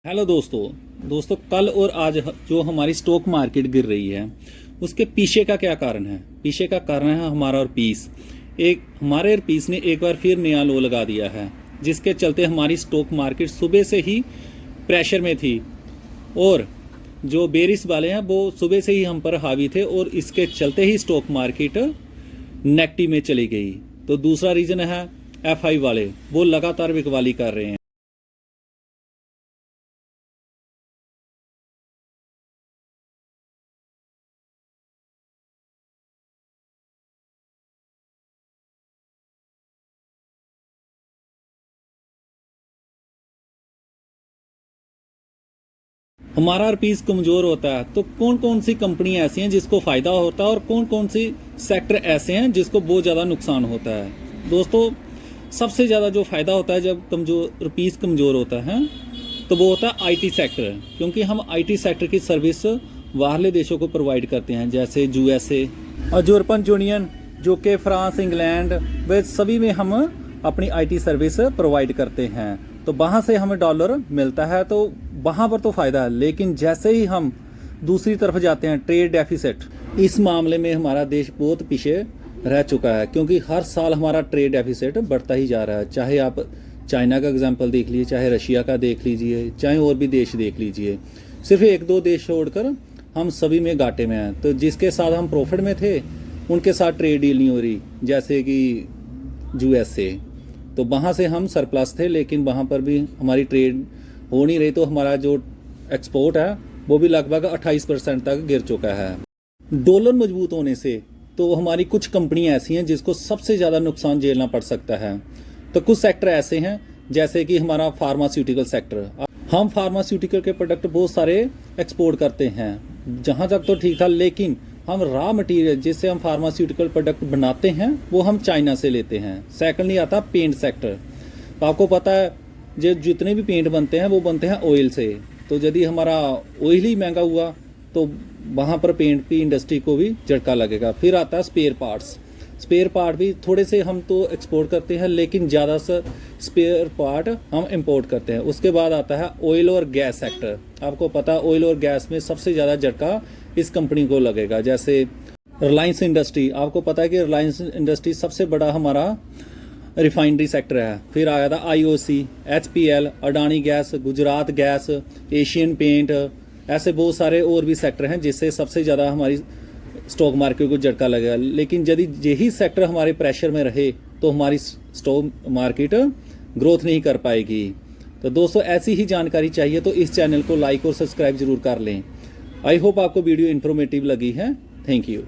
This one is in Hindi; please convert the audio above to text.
हेलो दोस्तों कल और आज जो हमारी स्टॉक मार्केट गिर रही है उसके पीछे का क्या कारण है। पीछे का कारण है हमारा और पीस। हमारे और पीस ने एक बार फिर नया लो लगा दिया है, जिसके चलते हमारी स्टॉक मार्केट सुबह से ही प्रेशर में थी और जो बेरिस वाले हैं वो सुबह से ही हम पर हावी थे और इसके चलते ही स्टॉक मार्केट नेगेटिव में चली गई। तो दूसरा रीज़न है एफआई वाले, वो लगातार बिकवाली कर रहे हैं। हमारा रुपीस कमज़ोर होता है तो कौन कौन सी कंपनी ऐसी हैं जिसको फ़ायदा होता है और कौन कौन सी सेक्टर ऐसे हैं जिसको बहुत ज़्यादा नुकसान होता है। दोस्तों, सबसे ज़्यादा जो फ़ायदा होता है जब रुपीस कमज़ोर होता है तो वो होता है आईटी सेक्टर, क्योंकि हम आईटी सेक्टर की सर्विस बाहरले देशों को प्रोवाइड करते हैं, जैसे यूएसए और यूरोपियन यूनियन, जो कि फ्रांस, इंग्लैंड, वे सभी में हम अपनी आईटी सर्विस प्रोवाइड करते हैं। तो वहाँ से हमें डॉलर मिलता है, तो वहाँ पर तो फ़ायदा है। लेकिन जैसे ही हम दूसरी तरफ जाते हैं, ट्रेड डेफिसिट, इस मामले में हमारा देश बहुत पीछे रह चुका है, क्योंकि हर साल हमारा ट्रेड डेफिसिट बढ़ता ही जा रहा है। चाहे आप चाइना का एग्जांपल देख लीजिए, चाहे रशिया का देख लीजिए, चाहे और भी देश देख लीजिए, सिर्फ एक दो देश छोड़कर हम सभी में घाटे में हैं। तो जिसके साथ हम प्रॉफिट में थे उनके साथ ट्रेड डील नहीं हो रही, जैसे कि यूएसए। तो वहाँ से हम सरप्लस थे, लेकिन वहाँ पर भी हमारी ट्रेड हो नहीं रही, तो हमारा जो एक्सपोर्ट है वो भी लगभग 28% तक गिर चुका है। डॉलर मजबूत होने से तो हमारी कुछ कंपनियां ऐसी हैं जिसको सबसे ज़्यादा नुकसान झेलना पड़ सकता है। तो कुछ सेक्टर ऐसे हैं, जैसे कि हमारा फार्मास्यूटिकल सेक्टर। हम फार्मास्यूटिकल के प्रोडक्ट बहुत सारे एक्सपोर्ट करते हैं, जहाँ तक तो ठीक था, लेकिन हम रॉ मटेरियल जिससे हम फार्मास्यूटिकल प्रोडक्ट बनाते हैं वो हम चाइना से लेते हैं। सेकंडली आता पेंट सेक्टर। तो आपको पता है जो जितने भी पेंट बनते हैं वो बनते हैं ऑयल से। तो यदि हमारा ऑयल ही महंगा हुआ तो वहाँ पर पेंट की इंडस्ट्री को भी झटका लगेगा। फिर आता है स्पेयर पार्ट्स। स्पेयर पार्ट भी थोड़े से हम तो एक्सपोर्ट करते हैं, लेकिन ज़्यादा से स्पेयर पार्ट हम इंपोर्ट करते हैं। उसके बाद आता है ऑयल और गैस सेक्टर। आपको पता है ऑयल और गैस में सबसे ज़्यादा झटका इस कंपनी को लगेगा, जैसे रिलायंस इंडस्ट्री। आपको पता है कि रिलायंस इंडस्ट्री सबसे बड़ा हमारा रिफाइनरी सेक्टर है। फिर आया था IOC, HPL, Adani gas, Gujarat gas, Asian paint, ऐसे बहुत सारे और भी सेक्टर हैं जिससे सबसे ज़्यादा हमारी स्टॉक मार्केट को झटका लगेगा। लेकिन यदि यही सेक्टर हमारे प्रेशर में रहे तो हमारी स्टॉक मार्केट ग्रोथ नहीं कर पाएगी। तो दोस्तों, ऐसी ही जानकारी चाहिए तो इस चैनल को लाइक और सब्सक्राइब जरूर कर लें। आई होप आपको वीडियो इन्फॉर्मेटिव लगी है। Thank you.